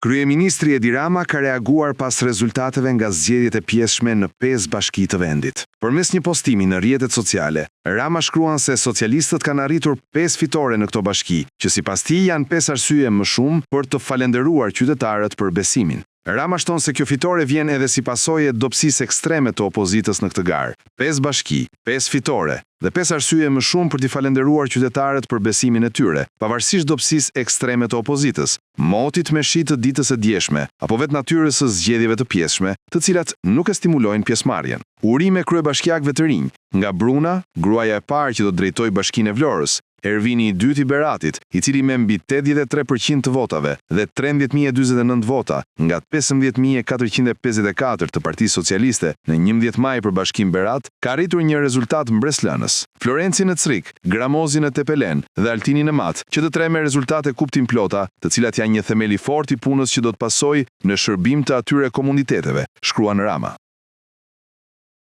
Kryeministri Edi Rama ka reaguar pas rezultateve nga zgjedhjet e pjesshme në 5 bashki të vendit. Përmes një postimi në rrjetet sociale, Rama shkruan se socialistët kanë arritur 5 fitore në këto bashki, që sipas tij janë 5 arsye më shumë për të falenderuar qytetarët për besimin. Rama shton se kjo fitore vjen edhe si pasojë e dobësisë ekstreme të opozitës në këtë garë. 5 bashki, 5 fitore dhe 5 arsye më shumë për t'i falenderuar qytetarët për besimin e tyre, pavarësisht dobësisë ekstreme të opozitës, motit me shi të ditës së djeshme, apo vetë natyrës së zgjedhjeve të pjesshme, të cilat nuk e stimulojnë pjesëmarrjen. Urime kryebashkiakëve të rinj, nga Bruna, gruaja e parë që do të drejtojë Bashkinë e Vlorës, Ervini i dytë i Beratit, i cili me mbi 83% të votave dhe 13.029 vota nga 15.454 të Partisë Socialiste në 11 maj për Bashkinë Berat, ka arritur një rezultat mbreslënës. Florenci në Crik, Gramozi në Tepelen dhe Altini në Mat, që të tre me rezultate kuptimplota, të cilat janë një themel i fortë i punës që do të pasojë në shërbim të atyre komuniteteve, shkruan Rama.